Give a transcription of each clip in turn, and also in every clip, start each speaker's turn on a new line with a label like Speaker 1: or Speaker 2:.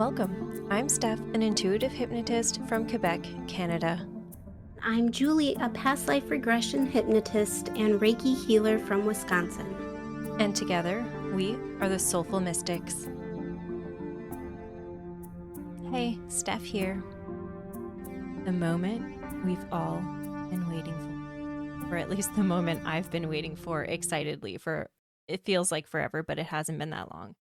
Speaker 1: Welcome. I'm Steph, an intuitive hypnotist from Quebec, Canada.
Speaker 2: I'm Julie, a past life regression hypnotist and Reiki healer from Wisconsin.
Speaker 1: And together, we are the Soulful Mystics. Hey, Steph here. The moment we've all been waiting for, or at least the moment I've been waiting for excitedly for, it feels like forever, but it hasn't been that long.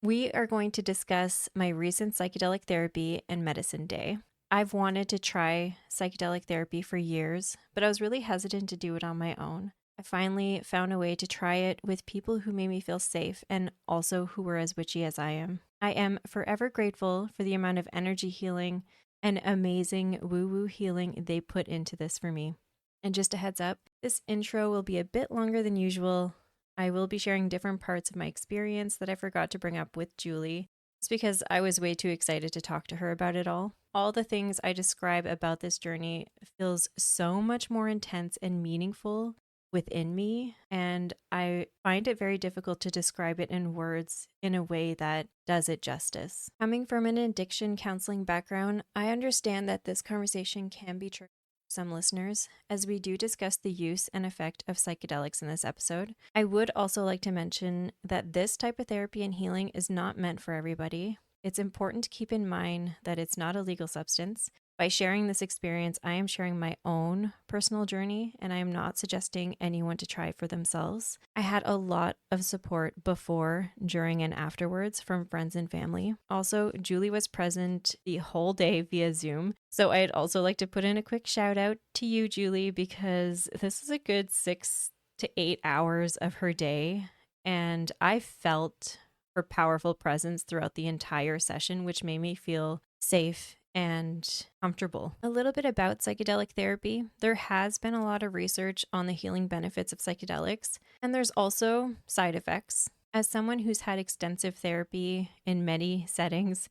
Speaker 1: We are going to discuss my recent psychedelic therapy and medicine day. I've wanted to try psychedelic therapy for years, but I was really hesitant to do it on my own. I finally found a way to try it with people who made me feel safe and also who were as witchy as I am. I am forever grateful for the amount of energy healing and amazing woo-woo healing they put into this for me. And just a heads up, this intro will be a bit longer than usual. I will be sharing different parts of my experience that I forgot to bring up with Julie. It's because I was way too excited to talk to her about it all. All the things I describe about this journey feels so much more intense and meaningful within me, and I find it very difficult to describe it in words in a way that does it justice. Coming from an addiction counseling background, I understand that this conversation can be tricky for some listeners, as we do discuss the use and effect of psychedelics in this episode. I would also like to mention that this type of therapy and healing is not meant for everybody. It's important to keep in mind that it's not a legal substance. By sharing this experience, I am sharing my own personal journey, and I am not suggesting anyone to try it for themselves. I had a lot of support before, during, and afterwards from friends and family. Also, Julie was present the whole day via Zoom. So I'd also like to put in a quick shout out to you, Julie, because this is a good 6 to 8 hours of her day, and I felt her powerful presence throughout the entire session, which made me feel safe and comfortable. A little bit about psychedelic therapy. There has been a lot of research on the healing benefits of psychedelics, and there's also side effects. As someone who's had extensive therapy in many settings,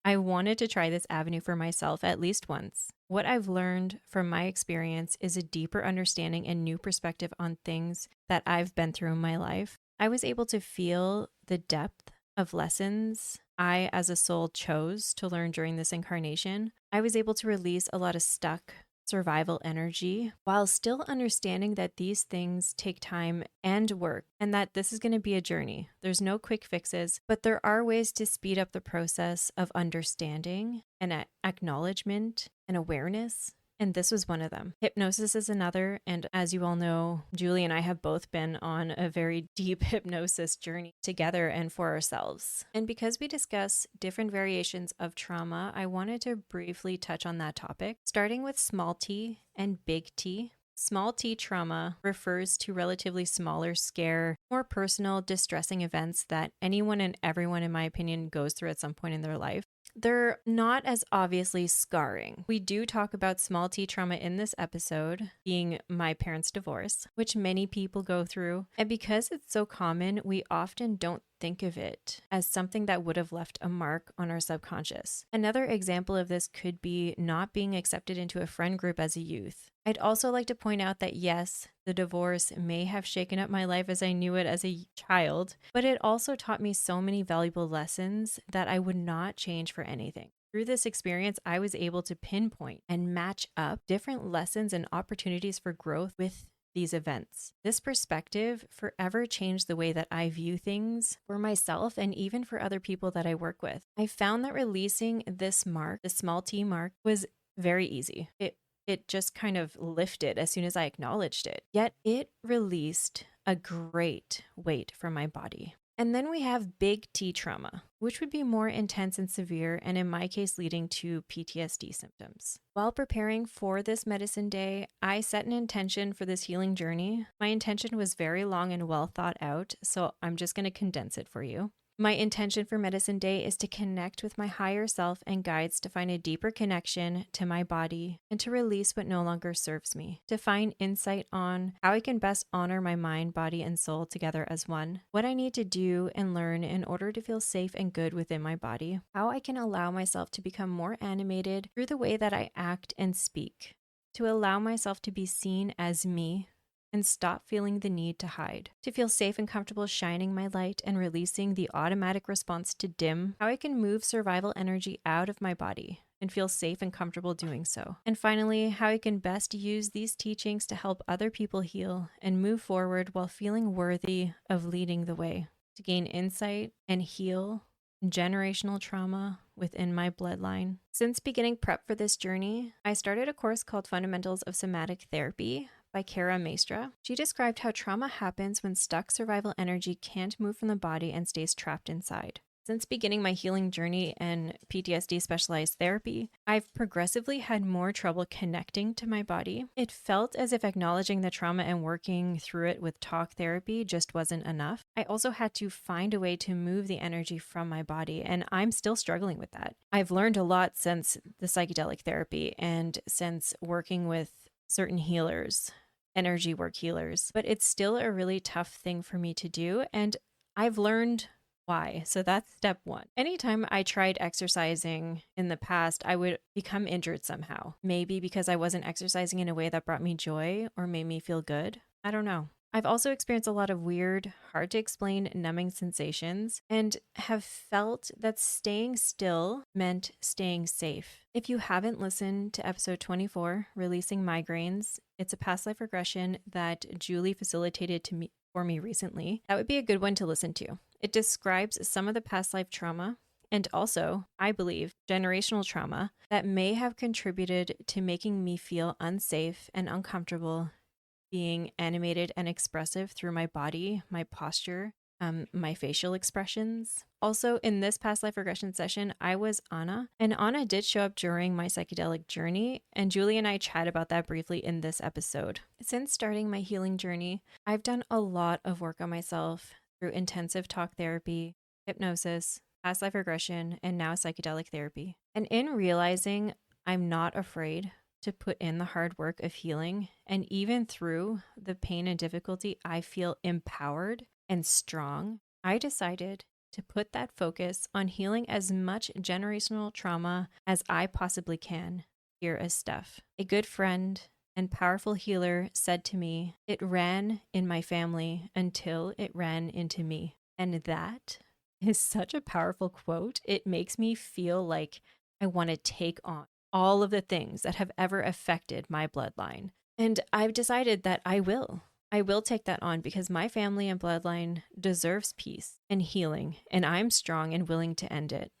Speaker 1: I wanted to try this avenue for myself at least once. What I've learned from my experience is a deeper understanding and new perspective on things that I've been through in my life. I was able to feel the depth of lessons I, as a soul, chose to learn during this incarnation. I was able to release a lot of stuck survival energy while still understanding that these things take time and work, and that this is going to be a journey. There's no quick fixes, but there are ways to speed up the process of understanding and acknowledgement and awareness. And this was one of them. Hypnosis is another. And as you all know, Julie and I have both been on a very deep hypnosis journey together and for ourselves. And because we discuss different variations of trauma, I wanted to briefly touch on that topic, starting with small t and big T. Small t trauma refers to relatively smaller scare, more personal, distressing events that anyone and everyone, in my opinion, goes through at some point in their life. They're not as obviously scarring. We do talk about small t trauma in this episode, being my parents' divorce, which many people go through. And because it's so common, we often don't think of it as something that would have left a mark on our subconscious. Another example of this could be not being accepted into a friend group as a youth. I'd also like to point out that yes, the divorce may have shaken up my life as I knew it as a child, but it also taught me so many valuable lessons that I would not change for anything. Through this experience, I was able to pinpoint and match up different lessons and opportunities for growth with these events. This perspective forever changed the way that I view things for myself and even for other people that I work with. I found that releasing this mark, the small t mark, was very easy. It just kind of lifted as soon as I acknowledged it. Yet it released a great weight from my body. And then we have big T trauma, which would be more intense and severe, and in my case, leading to PTSD symptoms. While preparing for this medicine day, I set an intention for this healing journey. My intention was very long and well thought out, so I'm just going to condense it for you. My intention for Medicine Day is to connect with my higher self and guides to find a deeper connection to my body and to release what no longer serves me, to find insight on how I can best honor my mind, body, and soul together as one, what I need to do and learn in order to feel safe and good within my body, how I can allow myself to become more animated through the way that I act and speak, to allow myself to be seen as me, and stop feeling the need to hide. To feel safe and comfortable shining my light and releasing the automatic response to dim, how I can move survival energy out of my body and feel safe and comfortable doing so. And finally, how I can best use these teachings to help other people heal and move forward while feeling worthy of leading the way. To gain insight and heal generational trauma within my bloodline. Since beginning prep for this journey, I started a course called Fundamentals of Somatic Therapy by Kara Maestra. She described how trauma happens when stuck survival energy can't move from the body and stays trapped inside. Since beginning my healing journey and PTSD specialized therapy, I've progressively had more trouble connecting to my body. It felt as if acknowledging the trauma and working through it with talk therapy just wasn't enough. I also had to find a way to move the energy from my body, and I'm still struggling with that. I've learned a lot since the psychedelic therapy and since working with certain healers, energy work healers, but it's still a really tough thing for me to do, and I've learned why. So that's step one. Anytime I tried exercising in the past, I would become injured somehow. Maybe because I wasn't exercising in a way that brought me joy or made me feel good. I don't know. I've also experienced a lot of weird, hard to explain numbing sensations and have felt that staying still meant staying safe. If you haven't listened to episode 24, Releasing Migraines, it's a past life regression that Julie facilitated for me recently. That would be a good one to listen to. It describes some of the past life trauma and also, I believe, generational trauma that may have contributed to making me feel unsafe and uncomfortable being animated and expressive through my body, my posture, my facial expressions. Also, in this past life regression session, I was Anna, and Anna did show up during my psychedelic journey, and Julie and I chat about that briefly in this episode. Since starting my healing journey, I've done a lot of work on myself through intensive talk therapy, hypnosis, past life regression, and now psychedelic therapy. And in realizing I'm not afraid to put in the hard work of healing, and even through the pain and difficulty, I feel empowered and strong, I decided to put that focus on healing as much generational trauma as I possibly can here as Steph. A good friend and powerful healer said to me, "It ran in my family until it ran into me." And that is such a powerful quote. It makes me feel like I want to take on all of the things that have ever affected my bloodline. And I've decided that I will. I will take that on because my family and bloodline deserves peace and healing, and I'm strong and willing to end it.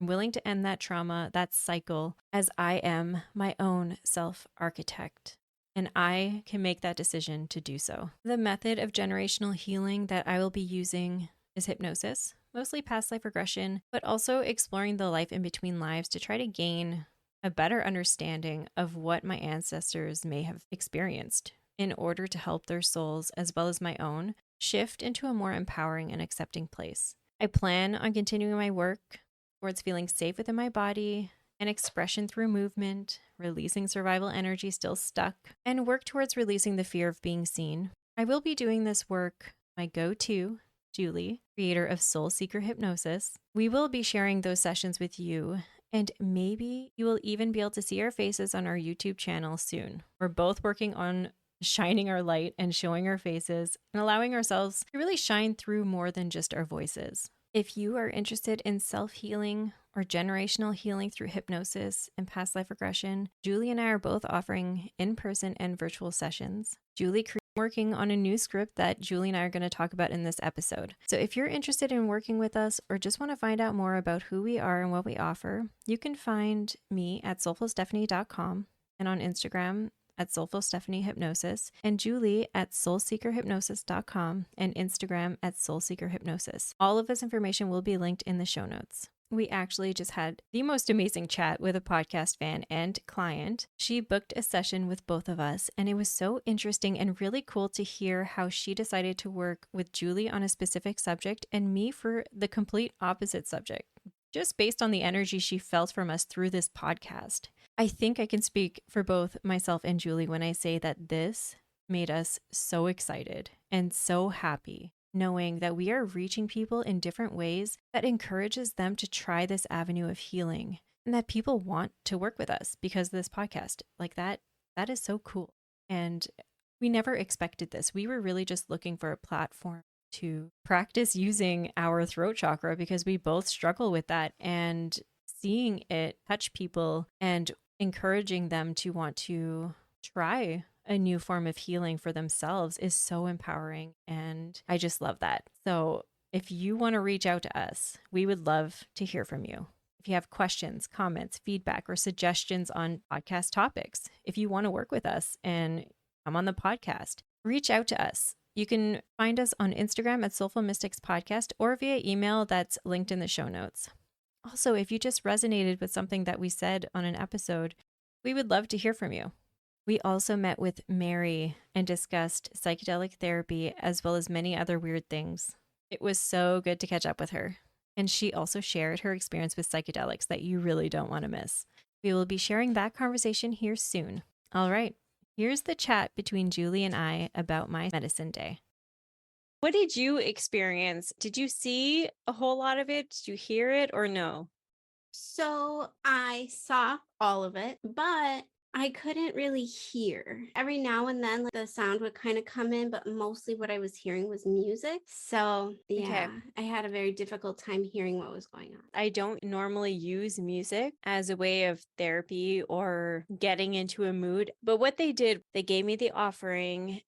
Speaker 1: I'm willing to end that trauma, that cycle, as I am my own self-architect. And I can make that decision to do so. The method of generational healing that I will be using is hypnosis, mostly past life regression, but also exploring the life in between lives to try to gain a better understanding of what my ancestors may have experienced in order to help their souls, as well as my own, shift into a more empowering and accepting place. I plan on continuing my work towards feeling safe within my body and expression through movement, releasing survival energy still stuck, and work towards releasing the fear of being seen. I will be doing this work, my go-to, Julie, creator of Soul Seeker Hypnosis. We will be sharing those sessions with you, and maybe you will even be able to see our faces on our YouTube channel soon. We're both working on shining our light and showing our faces and allowing ourselves to really shine through more than just our voices. If you are interested in self-healing or generational healing through hypnosis and past life regression, Julie and I are both offering in-person and virtual sessions. Julie working on a new script that Julie and I are going to talk about in this episode. So if you're interested in working with us or just want to find out more about who we are and what we offer, you can find me at soulfulstephanie.com and on Instagram at Soulful Stephanie Hypnosis, and Julie at soulseekerhypnosis.com and Instagram at Soulseeker Hypnosis. All of this information will be linked in the show notes. We actually just had the most amazing chat with a podcast fan and client. She booked a session with both of us, and it was so interesting and really cool to hear how she decided to work with Julie on a specific subject and me for the complete opposite subject, just based on the energy she felt from us through this podcast. I think I can speak for both myself and Julie when I say that this made us so excited and so happy, knowing that we are reaching people in different ways that encourages them to try this avenue of healing, and that people want to work with us because of this podcast. Like that is so cool. And We never expected this. We were really just looking for a platform to practice using our throat chakra because we both struggle with that, and seeing it touch people and encouraging them to want to try a new form of healing for themselves is so empowering. And I just love that. So if you want to reach out to us, we would love to hear from you. If you have questions, comments, feedback, or suggestions on podcast topics, if you want to work with us and come on the podcast, reach out to us. You can find us on Instagram at Soulful Mystics Podcast or via email that's linked in the show notes. Also, if you just resonated with something that we said on an episode, we would love to hear from you. We also met with Mary and discussed psychedelic therapy as well as many other weird things. It was so good to catch up with her. And she also shared her experience with psychedelics that you really don't want to miss. We will be sharing that conversation here soon. All right, here's the chat between Julie and I about my medicine day. What did you experience? Did you see a whole lot of it? Did you hear it or no?
Speaker 2: So I saw all of it, but I couldn't really hear. Every now and then, like, the sound would kind of come in, but mostly what I was hearing was music. So,
Speaker 1: Okay.
Speaker 2: I had a very difficult time hearing what was going on.
Speaker 1: I don't normally use music as a way of therapy or getting into a mood, but what they did, they gave me the offering.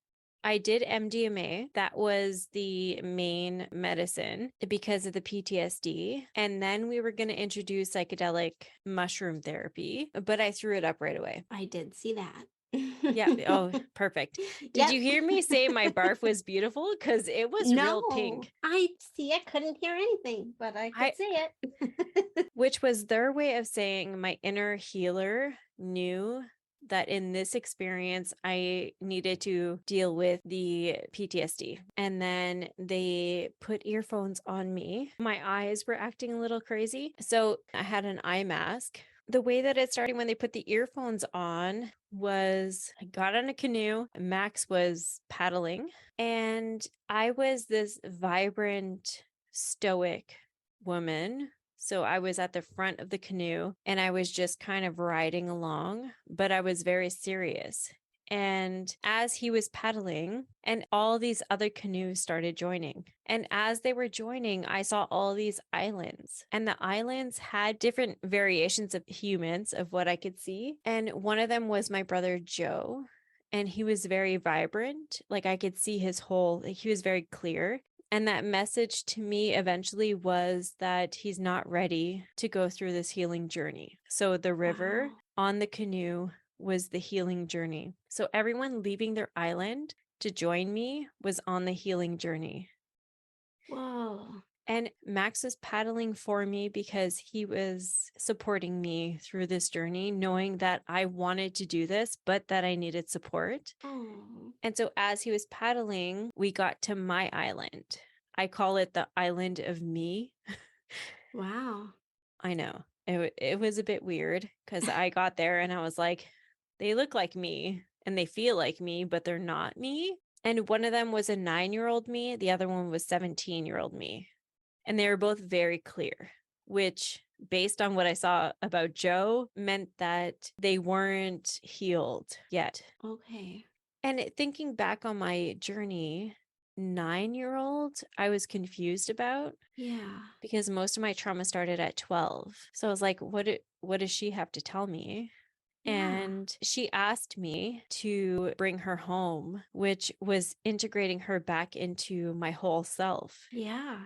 Speaker 1: I did MDMA. That was the main medicine because of the PTSD. And then we were going to introduce psychedelic mushroom therapy, but I threw it up right away.
Speaker 2: I did see that.
Speaker 1: Yeah. Oh, perfect. Did
Speaker 2: Yep.
Speaker 1: you hear me say my barf was beautiful? Because it was real pink.
Speaker 2: I see. I couldn't hear anything, but I could see it.
Speaker 1: Which was their way of saying my inner healer knew that in this experience, I needed to deal with the PTSD. And then they put earphones on me. My eyes were acting a little crazy. So I had an eye mask. The way that it started when they put the earphones on was I got on a canoe. Max was paddling, and I was this vibrant, stoic woman. So I was at the front of the canoe and I was just kind of riding along, but I was very serious. And as he was paddling, and all these other canoes started joining. And as they were joining, I saw all these islands. And the islands had different variations of humans, of what I could see. And one of them was my brother Joe. And he was very vibrant. Like I could see his whole, like, he was very clear. And that message to me eventually was that he's not ready to go through this healing journey. So the river on the canoe was the healing journey. So everyone leaving their island to join me was on the healing journey.
Speaker 2: Whoa.
Speaker 1: And Max was paddling for me because he was supporting me through this journey, knowing that I wanted to do this, but that I needed support.
Speaker 2: Oh.
Speaker 1: And so as he was paddling, we got to my island. I call it the island of me.
Speaker 2: Wow.
Speaker 1: I know. It was a bit weird because I got there and I was like, they look like me and they feel like me, but they're not me. And one of them was a 9-year-old me. The other one was 17-year-old me. And they were both very clear, which based on what I saw about Joe meant that they weren't healed yet.
Speaker 2: Okay.
Speaker 1: And thinking back on my journey, 9-year-old, I was confused about.
Speaker 2: Yeah.
Speaker 1: Because most of my trauma started at 12. So I was like, what does she have to tell me?
Speaker 2: Yeah.
Speaker 1: And she asked me to bring her home, which was integrating her back into my whole self.
Speaker 2: Yeah.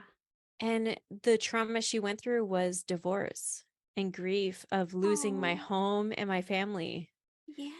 Speaker 1: And the trauma she went through was divorce and grief of losing my home and my family.
Speaker 2: Yeah.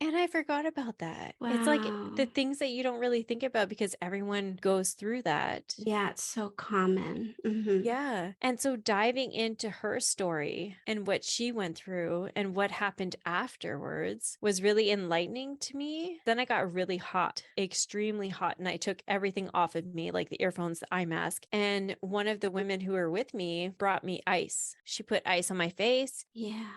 Speaker 1: And I forgot about that.
Speaker 2: Wow.
Speaker 1: It's like the things that you don't really think about because everyone goes through that.
Speaker 2: Yeah, it's so common.
Speaker 1: Yeah. And so diving into her story and what she went through and what happened afterwards was really enlightening to me. Then I got really hot, extremely hot, and I took everything off of me, like the earphones, the eye mask. And one of the women who were with me brought me ice. She put ice on my face.
Speaker 2: Yeah.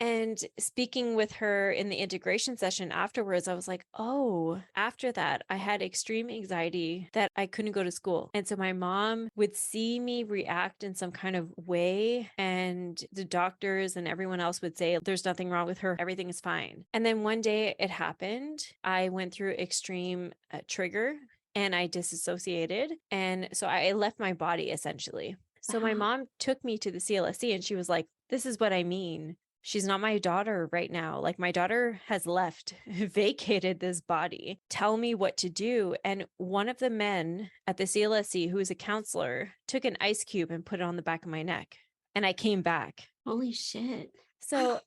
Speaker 1: And speaking with her in the integration session afterwards, I was like, oh, after that, I had extreme anxiety that I couldn't go to school. And so my mom would see me react in some kind of way, and the doctors and everyone else would say, there's nothing wrong with her. Everything is fine. And then one day it happened. I went through extreme trigger and I disassociated. And so I left my body essentially. So my
Speaker 2: Wow.
Speaker 1: mom took me to the CLSC and she was like, this is what I mean. She's not my daughter right now. Like, my daughter has left, vacated this body. Tell me what to do. And one of the men at the CLSC, who is a counselor, took an ice cube and put it on the back of my neck. And I came back.
Speaker 2: Holy shit.
Speaker 1: So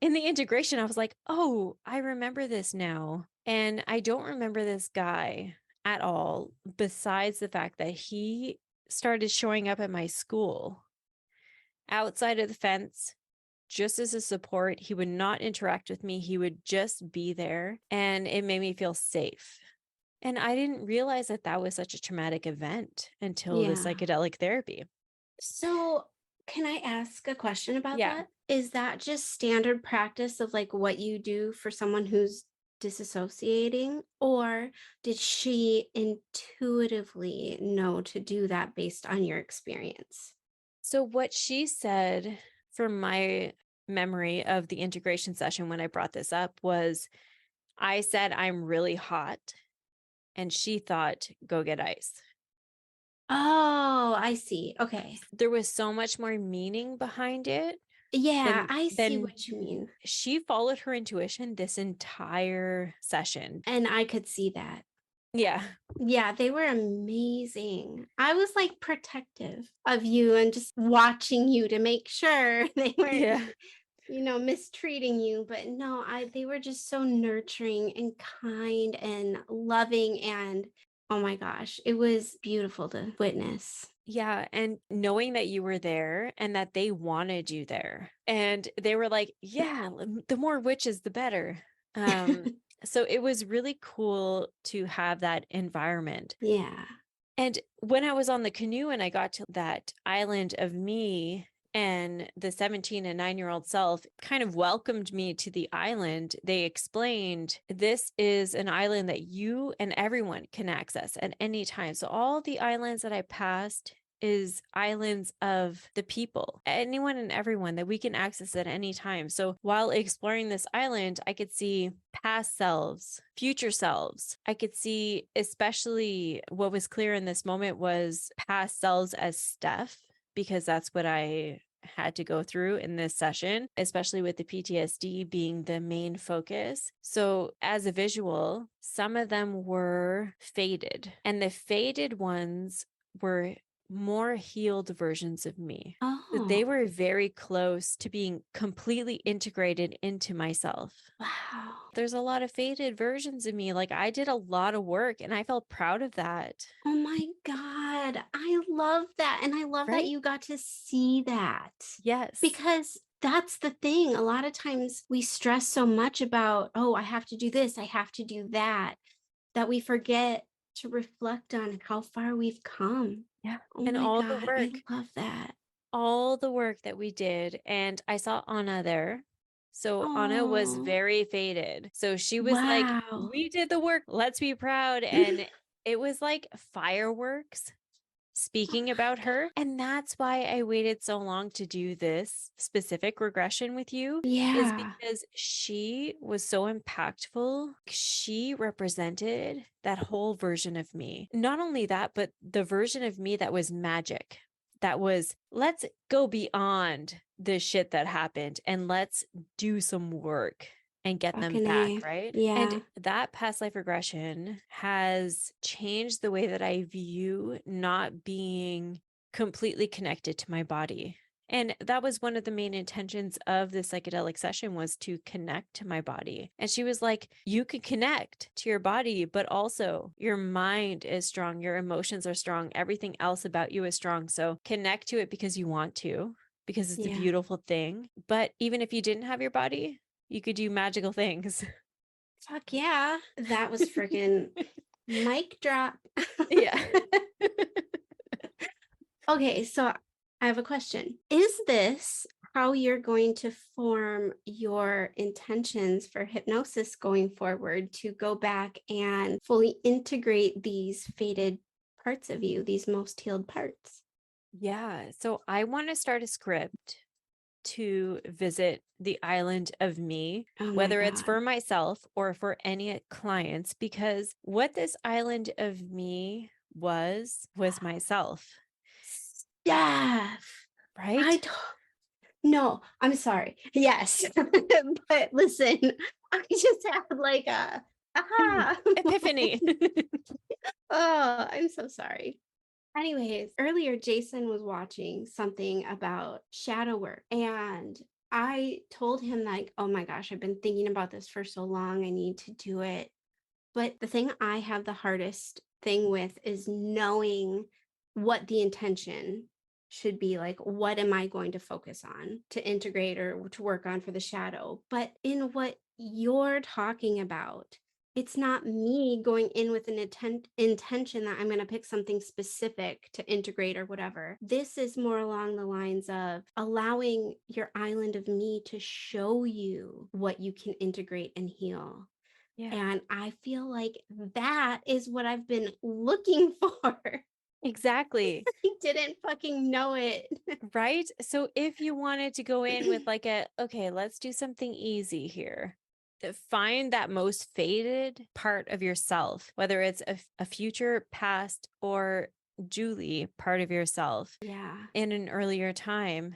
Speaker 1: in the integration, I was like, oh, I remember this now. And I don't remember this guy at all, besides the fact that he started showing up at my school outside of the fence just as a support. He would not interact with me. He would just be there, and it made me feel safe. And I didn't realize that that was such a traumatic event until the
Speaker 2: Yeah.
Speaker 1: psychedelic therapy.
Speaker 2: So, can I ask a question about
Speaker 1: Yeah.
Speaker 2: that? Is that just standard practice of like what you do for someone who's disassociating, or did she intuitively know to do that based on your experience?
Speaker 1: So what she said, from my memory of the integration session when I brought this up, was I said, I'm really hot. And she thought, go get ice.
Speaker 2: Oh, I see. Okay.
Speaker 1: There was so much more meaning behind it
Speaker 2: Yeah,
Speaker 1: than
Speaker 2: I see
Speaker 1: than
Speaker 2: what you mean.
Speaker 1: she followed her intuition this entire session.
Speaker 2: And I could see that.
Speaker 1: Yeah.
Speaker 2: Yeah, they were amazing. I was like protective of you and just watching you to make sure they weren't,
Speaker 1: Yeah.
Speaker 2: mistreating you. But no, they were just so nurturing and kind and loving. And oh my gosh, it was beautiful to witness.
Speaker 1: Yeah. And knowing that you were there and that they wanted you there. And they were like, yeah, the more witches, the better. So it was really cool to have that environment.
Speaker 2: Yeah.
Speaker 1: And when I was on the canoe and I got to that island of me, and the 17 and 9-year-old self kind of welcomed me to the island, they explained this is an island that you and everyone can access at any time. So all the islands that I passed is islands of the people, anyone and everyone that we can access at any time. So while exploring this island, I could see past selves, future selves. I could see, especially what was clear in this moment was past selves as Steph, because that's what I had to go through in this session, especially with the PTSD being the main focus. So as a visual, some of them were faded, and the faded ones were more healed versions of me. They
Speaker 2: Oh,
Speaker 1: were very close to being completely integrated into myself.
Speaker 2: wow.
Speaker 1: There's a lot of faded versions of me. Like, I did a lot of work and I felt proud of that.
Speaker 2: Oh my God. I love that. And I love that
Speaker 1: Right?
Speaker 2: you got to see that.
Speaker 1: Yes.
Speaker 2: Because that's the thing. A lot of times we stress so much about, oh, I have to do this, I have to do that, that we forget to reflect on how far we've come.
Speaker 1: Yeah.
Speaker 2: Oh
Speaker 1: And
Speaker 2: my
Speaker 1: all the
Speaker 2: God. I
Speaker 1: work,
Speaker 2: love that.
Speaker 1: that we did. And I saw Anna there. So Anna was
Speaker 2: Oh,
Speaker 1: very faded. So she was like,
Speaker 2: wow.
Speaker 1: we did the work. Let's be proud. And it was like fireworks
Speaker 2: Oh
Speaker 1: speaking
Speaker 2: my
Speaker 1: about her. And that's why I waited so long to do this specific regression with you,
Speaker 2: God.
Speaker 1: is
Speaker 2: Yeah.
Speaker 1: because she was so impactful. She represented that whole version of me. Not only that, but the version of me that was magic, that was, let's go beyond the shit that happened and let's do some work and get them
Speaker 2: Fucking
Speaker 1: back,
Speaker 2: A.
Speaker 1: right? And
Speaker 2: Yeah.
Speaker 1: that past life regression has changed the way that I view not being completely connected to my body. And that was one of the main intentions of the psychedelic session, was to connect to my body. And she was like, you can connect to your body, but also your mind is strong. Your emotions are strong. Everything else about you is strong. So connect to it because you want to, because it's a
Speaker 2: Yeah.
Speaker 1: beautiful thing. But even if you didn't have your body, you could do magical things.
Speaker 2: Fuck yeah. That was freaking mic drop.
Speaker 1: Yeah.
Speaker 2: Okay, so I have a question. Is this how you're going to form your intentions for hypnosis going forward to go back and fully integrate these faded parts of you, these most healed parts.
Speaker 1: Yeah. So I want to start a script to visit the island of me,
Speaker 2: Oh my
Speaker 1: whether it's
Speaker 2: God.
Speaker 1: for myself or for any clients, because what this island of me was myself,
Speaker 2: Steph, I
Speaker 1: right?
Speaker 2: t- no, I'm sorry. Yes. But listen, I just had like a aha
Speaker 1: Epiphany.
Speaker 2: moment. Oh, I'm so sorry. Anyways, earlier Jason was watching something about shadow work, and I told him like, "Oh my gosh, I've been thinking about this for so long. I need to do it." But the thing I have the hardest thing with is knowing what the intention should be. Like, what am I going to focus on to integrate or to work on for the shadow? But in what you're talking about, it's not me going in with an intention that I'm going to pick something specific to integrate or whatever. This is more along the lines of allowing your island of me to show you what you can integrate and heal.
Speaker 1: Yeah,
Speaker 2: And I feel like that is what I've been looking for.
Speaker 1: exactly.
Speaker 2: I didn't fucking know it.
Speaker 1: Right. So if you wanted to go in with like okay, let's do something easy here. Find that most faded part of yourself, whether it's a future, past, or Julie part of yourself
Speaker 2: Yeah.
Speaker 1: in an earlier time.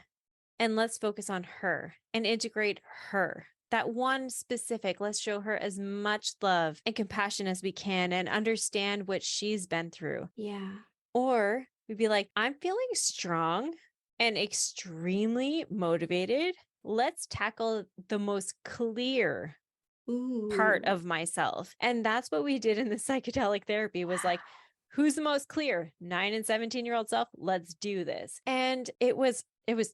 Speaker 1: And let's focus on her and integrate her. That one specific, let's show her as much love and compassion as we can and understand what she's been through.
Speaker 2: Yeah.
Speaker 1: Or we'd be like, I'm feeling strong and extremely motivated. Let's tackle the most clear part
Speaker 2: Ooh.
Speaker 1: of myself. And that's what we did in the psychedelic therapy was like, who's the most clear? 9 and 17-year-old self. Let's do this. And it was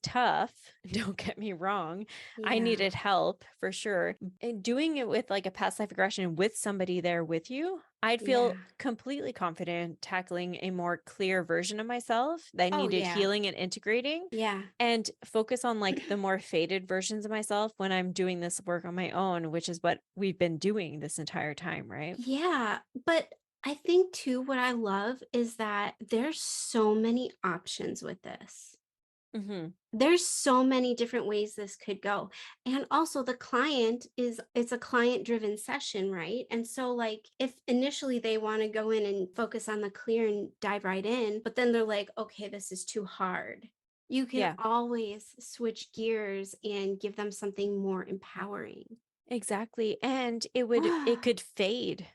Speaker 1: tough. Don't get me wrong. I
Speaker 2: Yeah.
Speaker 1: needed help for sure. And doing it with like a past life regression with somebody there with you, I'd
Speaker 2: Yeah.
Speaker 1: feel completely confident tackling a more clear version of myself that
Speaker 2: Oh,
Speaker 1: needed
Speaker 2: yeah.
Speaker 1: healing and integrating
Speaker 2: Yeah.
Speaker 1: and focus on like the more faded versions of myself when I'm doing this work on my own, which is what we've been doing this entire time, right?
Speaker 2: Yeah. But I think too, what I love is that there's so many options with this.
Speaker 1: Hmm.
Speaker 2: There's so many different ways this could go. And also the client is it's a client driven session, right? And so like if initially they want to go in and focus on the clear and dive right in, but then they're like, okay, this is too hard. You can
Speaker 1: Yeah,
Speaker 2: always switch gears and give them something more empowering.
Speaker 1: exactly. And it could fade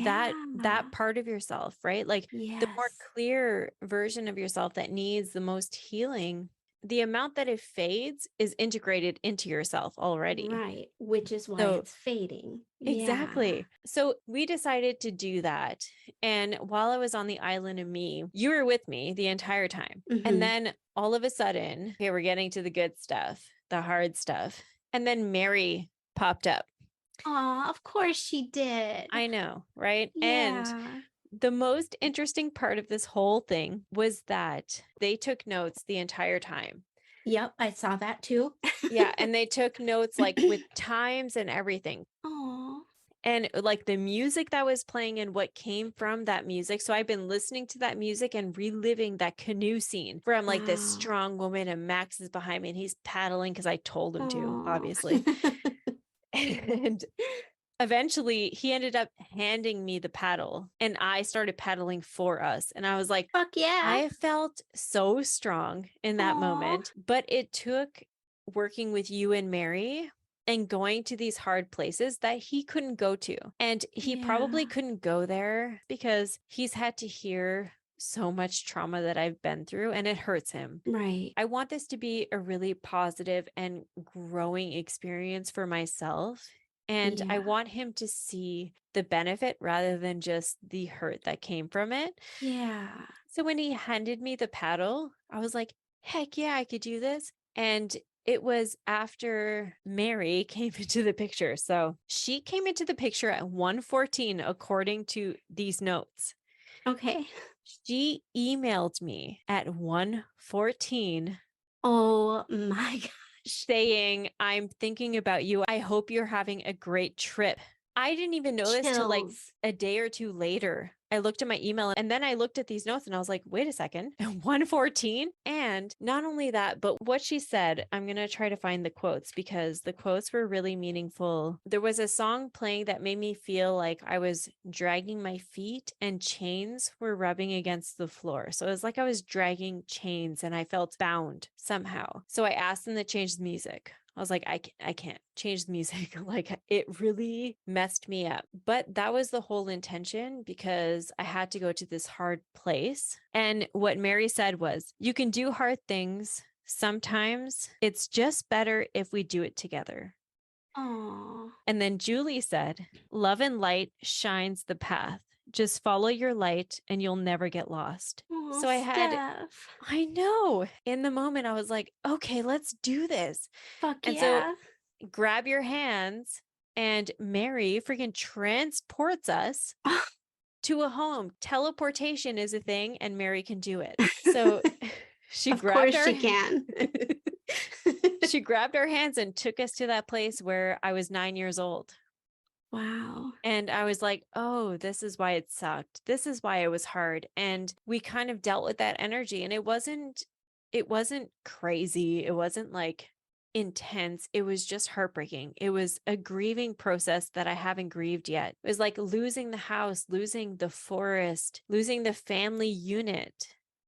Speaker 1: that
Speaker 2: Yeah.
Speaker 1: part of yourself, right? Like the more
Speaker 2: Yes.
Speaker 1: clear version of yourself that needs the most healing, the amount that it fades is integrated into yourself already.
Speaker 2: Right. Which is why
Speaker 1: So
Speaker 2: it's fading. Yeah.
Speaker 1: exactly. So we decided to do that. And while I was on the island of me, you were with me the entire time. And
Speaker 2: Hmm.
Speaker 1: then all of a sudden, okay, we're getting to the good stuff, the hard stuff. And then Mary popped up.
Speaker 2: Oh, of course she did.
Speaker 1: I know, right? And
Speaker 2: Yeah.
Speaker 1: the most interesting part of this whole thing was that they took notes the entire time.
Speaker 2: Yep, I saw that too.
Speaker 1: Yeah. And they took notes like with times and everything.
Speaker 2: Oh,
Speaker 1: And like the music that was playing and what came from that music. So I've been listening to that music and reliving that canoe scene where I'm like this
Speaker 2: wow.
Speaker 1: strong woman and Max is behind me and he's paddling because I told him to,
Speaker 2: Oh.
Speaker 1: obviously. And eventually he ended up handing me the paddle and I started paddling for us. And I was like,
Speaker 2: Fuck yeah.
Speaker 1: I felt so strong in that
Speaker 2: Oh,
Speaker 1: moment, but it took working with you and Mary and going to these hard places that he couldn't go to. And he probably
Speaker 2: yeah.
Speaker 1: couldn't go there because he's had to hear so much trauma that I've been through and it hurts him.
Speaker 2: Right.
Speaker 1: I want this to be a really positive and growing experience for myself. And I
Speaker 2: Yeah.
Speaker 1: want him to see the benefit rather than just the hurt that came from it.
Speaker 2: Yeah.
Speaker 1: So when he handed me the paddle, I was like, heck yeah, I could do this. And it was after Mary came into the picture. So she came into the picture at 1:14, according to these notes.
Speaker 2: Okay.
Speaker 1: She emailed me at 1:14
Speaker 2: Oh my God.
Speaker 1: saying, I'm thinking about you. I hope you're having a great trip. I didn't even know this till like
Speaker 2: Chills.
Speaker 1: a day or two later. I looked at my email and then I looked at these notes and I was like, wait a second, 114. And not only that, but what she said, I'm going to try to find the quotes because the quotes were really meaningful. There was a song playing that made me feel like I was dragging my feet and chains were rubbing against the floor. So it was like I was dragging chains and I felt bound somehow. So I asked them to change the music. I was like, I can't change the music. Like it really messed me up. But that was the whole intention because I had to go to this hard place. And what Mary said was, you can do hard things. Sometimes it's just better if we do it together.
Speaker 2: Oh,
Speaker 1: And then Julie said, love and light shines the path. Just follow your light and you'll never get lost.
Speaker 2: oh,
Speaker 1: So
Speaker 2: Steph.
Speaker 1: I know in the moment, I was like, okay, let's do this.
Speaker 2: Fuck
Speaker 1: And so
Speaker 2: yeah.
Speaker 1: grab your hands and Mary freaking transports us to a home. Teleportation is a thing and Mary can do it. So she
Speaker 2: Of
Speaker 1: grabbed
Speaker 2: course
Speaker 1: our
Speaker 2: she can.
Speaker 1: she grabbed our hands and took us to that place where I was 9 years old.
Speaker 2: Wow.
Speaker 1: And I was like, oh, this is why it sucked. This is why it was hard. And we kind of dealt with that energy. And it wasn't crazy. It wasn't like intense. It was just heartbreaking. It was a grieving process that I haven't grieved yet. It was like losing the house, losing the forest, losing the family unit.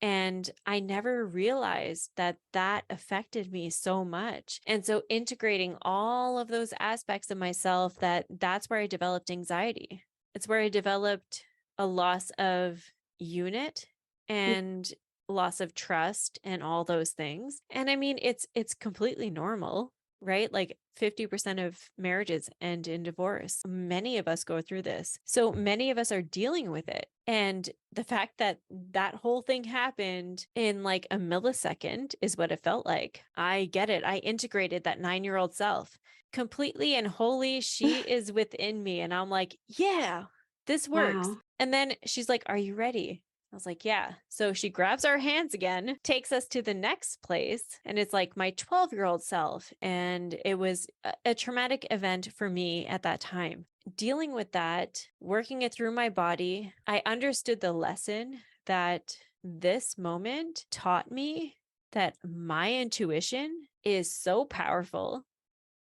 Speaker 1: And I never realized that that affected me so much. And so integrating all of those aspects of myself, that's where I developed anxiety. It's where I developed a loss of unit and loss of trust and all those things. And I mean, it's completely normal, right? Like 50% of marriages end in divorce. Many of us go through this. So many of us are dealing with it. And the fact that that whole thing happened in like a millisecond is what it felt like. I get it. I integrated that 9-year-old self completely and wholly. She is within me. And I'm like, yeah, this works.
Speaker 2: Wow.
Speaker 1: And then she's like, are you ready? I was like, yeah. So she grabs our hands again, takes us to the next place. And it's like my 12-year-old self. And it was a traumatic event for me at that time. Dealing with that, working it through my body, I understood the lesson that this moment taught me that my intuition is so powerful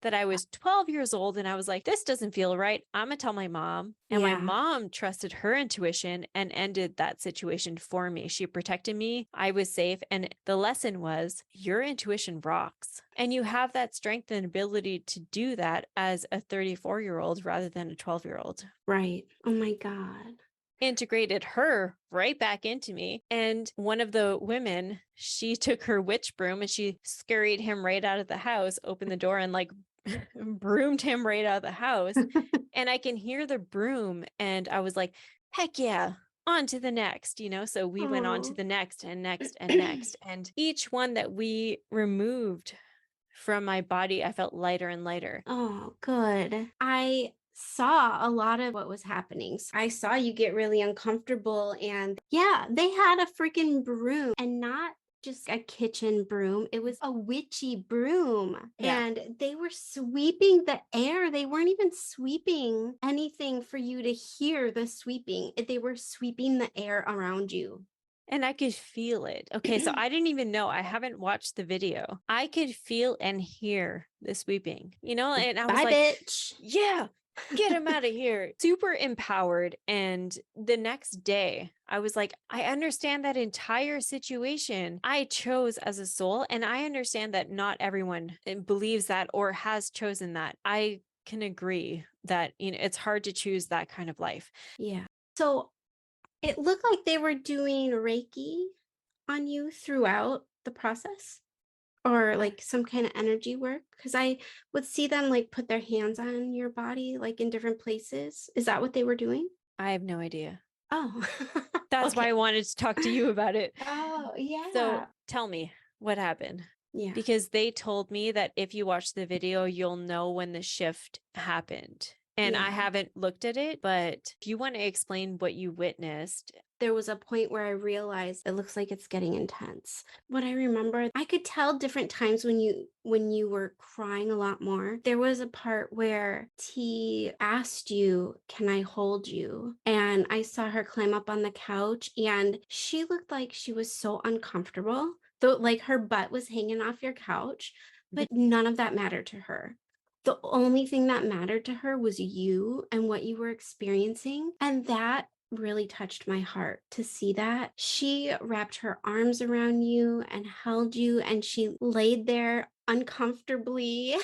Speaker 1: that I was 12 years old and I was like, this doesn't feel right. I'm going to tell my mom. And my
Speaker 2: Yeah.
Speaker 1: mom trusted her intuition and ended that situation for me. She protected me. I was safe. And the lesson was your intuition rocks. And you have that strength and ability to do that as a 34-year-old rather than a 12-year-old.
Speaker 2: Right. Oh my God.
Speaker 1: Integrated her right back into me. And one of the women, she took her witch broom and she scurried him right out of the house, opened the door and like broomed him right out of the house. And I can hear the broom and I was like, heck yeah, on to the next, So we went on to
Speaker 2: Oh.
Speaker 1: the next and next and next. And each one that we removed from my body, I felt lighter and lighter.
Speaker 2: Oh, good. I saw a lot of what was happening. So I saw you get really uncomfortable, and yeah, they had a freaking broom, and not just a kitchen broom. It was a witchy broom.
Speaker 1: Yeah.
Speaker 2: And they were sweeping the air. They weren't even sweeping anything for you to hear the sweeping. They were sweeping the air around you.
Speaker 1: And I could feel it. Okay, so I didn't even know. I haven't watched the video. I could feel and hear the sweeping, and I was
Speaker 2: Bye,
Speaker 1: like,
Speaker 2: bitch.
Speaker 1: yeah, get him out of here. Super empowered. And the next day, I was like, I understand that entire situation I chose as a soul. And I understand that not everyone believes that or has chosen that. I can agree that, it's hard to choose that kind of life.
Speaker 2: Yeah. So it looked like they were doing Reiki on you throughout the process, or like some kind of energy work, because I would see them like put their hands on your body like in different places. Is that what they were doing?
Speaker 1: I have no idea.
Speaker 2: Oh.
Speaker 1: That's why
Speaker 2: Okay.
Speaker 1: I wanted to talk to you about it.
Speaker 2: Oh,
Speaker 1: So
Speaker 2: yeah.
Speaker 1: tell me what happened.
Speaker 2: Yeah.
Speaker 1: Because they told me that if you watch the video, you'll know when the shift happened. And I
Speaker 2: Yeah.
Speaker 1: haven't looked at it, but if you want to explain what you witnessed,
Speaker 2: there was a point where I realized it looks like it's getting intense. What I remember, I could tell different times when you were crying a lot more. There was a part where T asked you, "Can I hold you?" And I saw her climb up on the couch and she looked like she was so uncomfortable. Though like her butt was hanging off your couch, but none of that mattered to her. The only thing that mattered to her was you and what you were experiencing. And that really touched my heart to see that. She wrapped her arms around you and held you, and she laid there uncomfortably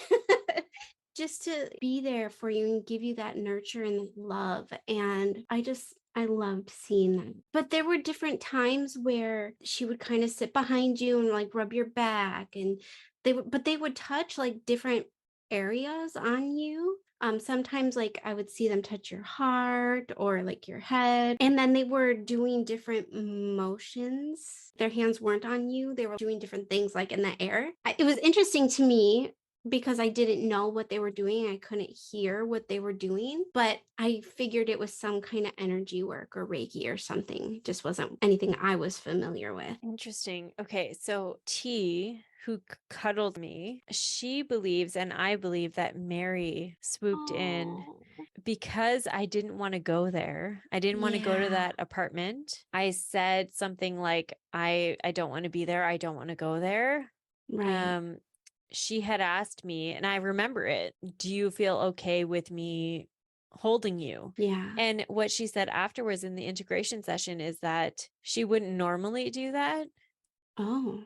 Speaker 2: just to be there for you and give you that nurture and love. And I loved seeing that. But there were different times where she would kind of sit behind you and like rub your back, and they would touch like different areas on you. Sometimes like I would see them touch your heart or like your head, and then they were doing different motions. Their hands weren't on you, they were doing different things like in the air. It was interesting to me because I didn't know what they were doing. I couldn't hear what they were doing, but I figured it was some kind of energy work or Reiki or something. It just wasn't anything I was familiar with.
Speaker 1: Interesting. Okay, so T, who cuddled me, she believes, and I believe, that Mary swooped in
Speaker 2: Oh,
Speaker 1: because I didn't want to go there. I didn't want to go to
Speaker 2: yeah,
Speaker 1: that apartment. I said something like, I don't want to be there. I don't want to go there.
Speaker 2: right.
Speaker 1: Um, she had asked me, and I remember it, do you feel okay with me holding you?
Speaker 2: Yeah.
Speaker 1: And what she said afterwards in the integration session is that she wouldn't normally do that.
Speaker 2: Oh,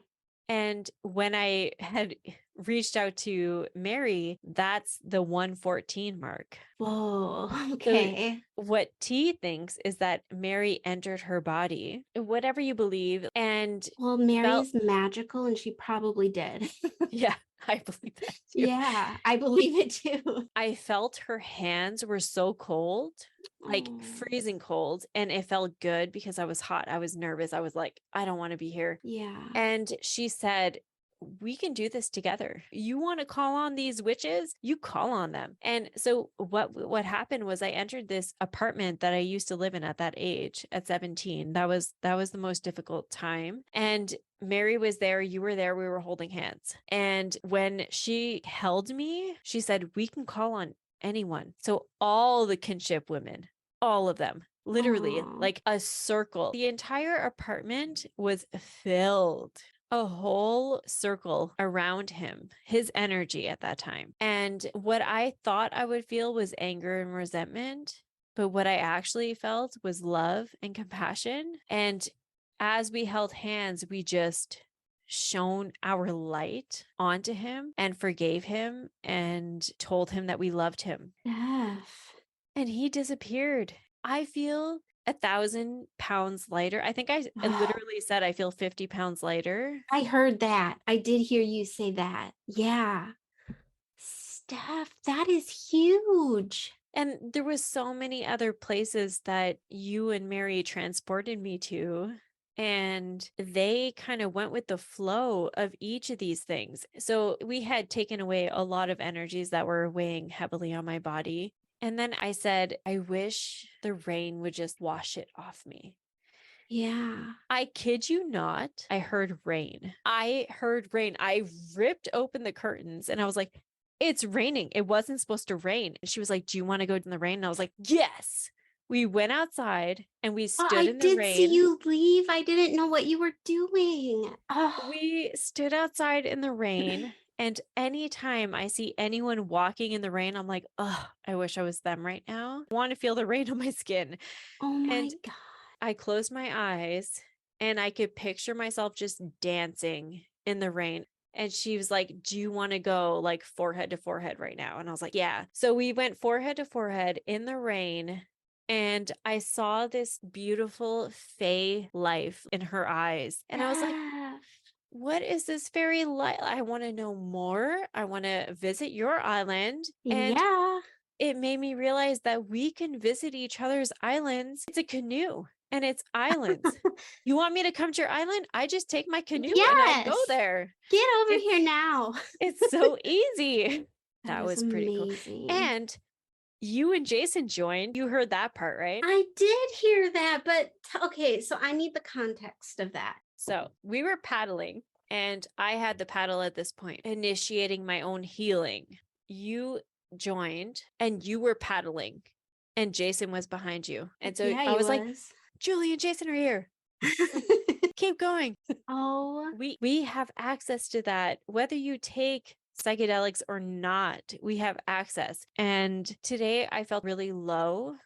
Speaker 1: And when I had reached out to Mary, that's the 114 mark.
Speaker 2: whoa.
Speaker 1: So
Speaker 2: Okay.
Speaker 1: what T thinks is that Mary entered her body, whatever you believe, and
Speaker 2: Well,
Speaker 1: felt,
Speaker 2: Mary's magical and she probably did.
Speaker 1: yeah, I believe that too.
Speaker 2: Yeah, I believe it too.
Speaker 1: I felt her hands were so cold, like
Speaker 2: Oh,
Speaker 1: freezing cold, and it felt good because I was hot. I was nervous. I was like, I don't want to be here.
Speaker 2: yeah.
Speaker 1: And she said, we can do this together. You want to call on these witches? You call on them. And so what happened was I entered this apartment that I used to live in at that age, at 17. That was the most difficult time. And Mary was there, you were there, we were holding hands. And when she held me, she said, we can call on anyone. So all the kinship women, all of them, literally
Speaker 2: Oh,
Speaker 1: like a circle. The entire apartment was filled, a whole circle around him, his energy at that time. And what I thought I would feel was anger and resentment. But what I actually felt was love and compassion. And as we held hands, we just shone our light onto him and forgave him and told him that we loved him.
Speaker 2: Steph.
Speaker 1: And he disappeared. I feel 1,000 pounds lighter. I think I literally said I feel 50 pounds lighter.
Speaker 2: I heard that. I did hear you say that. Yeah. Steph, that is huge.
Speaker 1: And there was so many other places that you and Mary transported me to. And they kind of went with the flow of each of these things. So we had taken away a lot of energies that were weighing heavily on my body. And then I said, I wish the rain would just wash it off me.
Speaker 2: Yeah.
Speaker 1: I kid you not. I heard rain. I heard rain. I ripped open the curtains and I was like, it's raining. It wasn't supposed to rain. And she was like, do you want to go in the rain? And I was like, yes. We went outside and we
Speaker 2: Oh,
Speaker 1: stood
Speaker 2: I
Speaker 1: in the
Speaker 2: did see
Speaker 1: rain.
Speaker 2: you leave. I didn't know what you were doing. Oh,
Speaker 1: We stood outside in the rain. And anytime I see anyone walking in the rain, I'm like, oh, I wish I was them right now. I want to feel the rain on my skin.
Speaker 2: oh my
Speaker 1: And
Speaker 2: God.
Speaker 1: I closed my eyes and I could picture myself just dancing in the rain. And she was like, do you want to go like forehead to forehead right now? And I was like, yeah. So we went forehead to forehead in the rain. And I saw this beautiful fey life in her eyes. And I was like,
Speaker 2: Steph.
Speaker 1: what is this fairy light? I want to know more. I want to visit your island. And
Speaker 2: Yeah.
Speaker 1: it made me realize that we can visit each other's islands. It's a canoe and it's islands. You want me to come to your island? I just take my canoe and I go
Speaker 2: Yes.
Speaker 1: there.
Speaker 2: Get over
Speaker 1: It's
Speaker 2: here now.
Speaker 1: it's so easy.
Speaker 2: That
Speaker 1: That
Speaker 2: is
Speaker 1: was pretty cool.
Speaker 2: amazing.
Speaker 1: And you and Jason joined. You heard that part, right?
Speaker 2: I did hear that, but okay, so I need the context of that.
Speaker 1: So we were paddling, and I had the paddle at this point, initiating my own healing. You joined, and you were paddling, and Jason was behind you. And so
Speaker 2: Yeah,
Speaker 1: I
Speaker 2: he
Speaker 1: was like,
Speaker 2: was.
Speaker 1: Julie and Jason are here. Keep going.
Speaker 2: Oh,
Speaker 1: We have access to that. Whether you take psychedelics or not, we have access. And today I felt really low.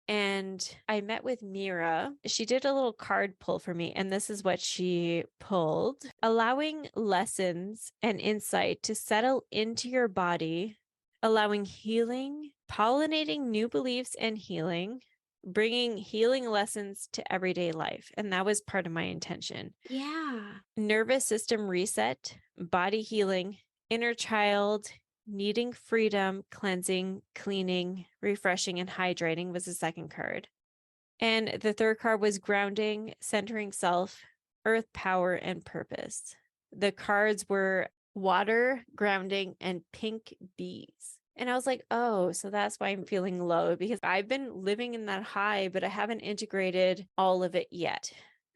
Speaker 1: And I met with Mira. She did a little card pull for me, and this is what she pulled: allowing lessons and insight to settle into your body, allowing healing, pollinating new beliefs and healing, bringing healing lessons to everyday life. And that was part of my intention.
Speaker 2: yeah.
Speaker 1: Nervous system reset, body healing, inner child, needing freedom, cleansing, cleaning, refreshing, and hydrating was the second card. And the third card was grounding, centering self, earth power, and purpose. The cards were water, grounding, and pink bees. And I was like, oh, so that's why I'm feeling low, because I've been living in that high, but I haven't integrated all of it yet.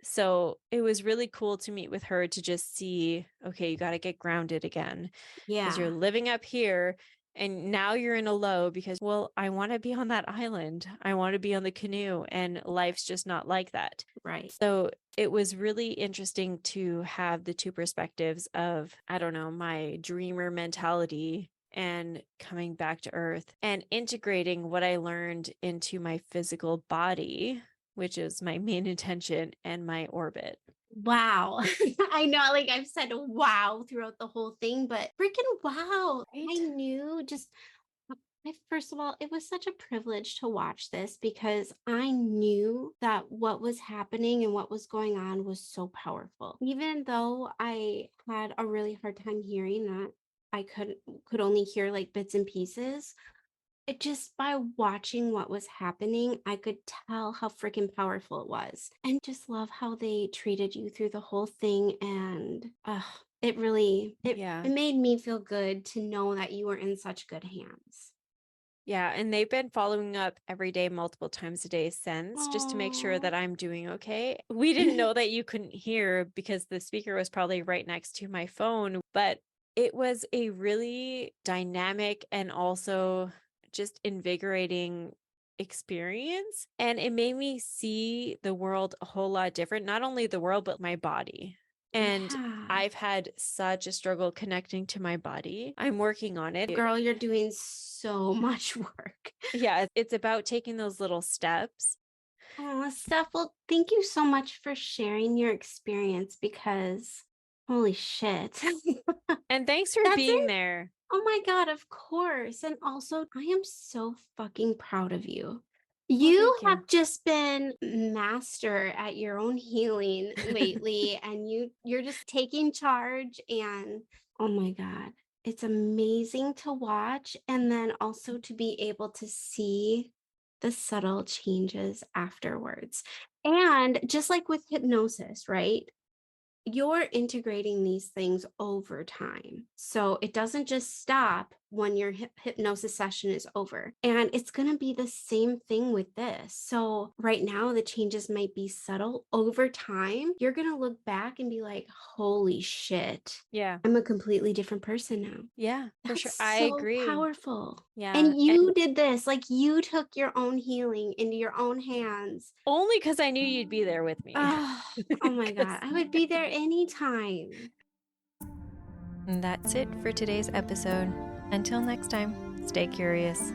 Speaker 1: So it was really cool to meet with her to just see, okay, you got to get grounded again because you're
Speaker 2: Yeah.
Speaker 1: living up here and now you're in a low because, well, I want to be on that island. I want to be on the canoe, and life's just not like that.
Speaker 2: Right.
Speaker 1: So it was really interesting to have the two perspectives of, I don't know, my dreamer mentality and coming back to earth and integrating what I learned into my physical body, which is my main intention, and my orbit.
Speaker 2: Wow. I know, like I've said wow throughout the whole thing, but freaking wow.
Speaker 1: Right?
Speaker 2: I knew just first of all, it was such a privilege to watch this because I knew that what was happening and what was going on was so powerful. Even though I had a really hard time hearing that, I could only hear like bits and pieces. It just by watching what was happening, I could tell how freaking powerful it was. And just love how they treated you through the whole thing. And it really
Speaker 1: Yeah.
Speaker 2: it made me feel good to know that you were in such good hands.
Speaker 1: Yeah. And they've been following up every day, multiple times a day since, just to make sure
Speaker 2: Oh.
Speaker 1: that I'm doing okay. We didn't know that you couldn't hear because the speaker was probably right next to my phone, but it was a really dynamic and also just invigorating experience. And it made me see the world a whole lot different, not only the world, but my body. And
Speaker 2: Yeah.
Speaker 1: I've had such a struggle connecting to my body. I'm working on it.
Speaker 2: Girl, you're doing so much work.
Speaker 1: Yeah, it's about taking those little steps.
Speaker 2: Oh, Steph, well, thank you so much for sharing your experience because holy shit.
Speaker 1: And thanks for
Speaker 2: That's
Speaker 1: being
Speaker 2: it.
Speaker 1: there.
Speaker 2: Oh my God, of course. And also, I am so fucking proud of you.
Speaker 1: Well,
Speaker 2: You
Speaker 1: thank you.
Speaker 2: have just been master at your own healing lately, and you're just taking charge. And oh my God, it's amazing to watch. And then also to be able to see the subtle changes afterwards. And just like with hypnosis, right? You're integrating these things over time. So it doesn't just stop when your hypnosis session is over. And it's going to be the same thing with this. So right now, the changes might be subtle. Over time, you're going to look back and be like, holy shit,
Speaker 1: Yeah.
Speaker 2: I'm a completely different person now.
Speaker 1: Yeah, for sure.
Speaker 2: That's
Speaker 1: I
Speaker 2: so
Speaker 1: agree.
Speaker 2: powerful.
Speaker 1: Yeah.
Speaker 2: And you did this, like you took your own healing into your own hands.
Speaker 1: Only because I knew you'd be there with me.
Speaker 2: Oh, oh my God. I would be there anytime.
Speaker 1: And that's it for today's episode. Until next time, stay curious.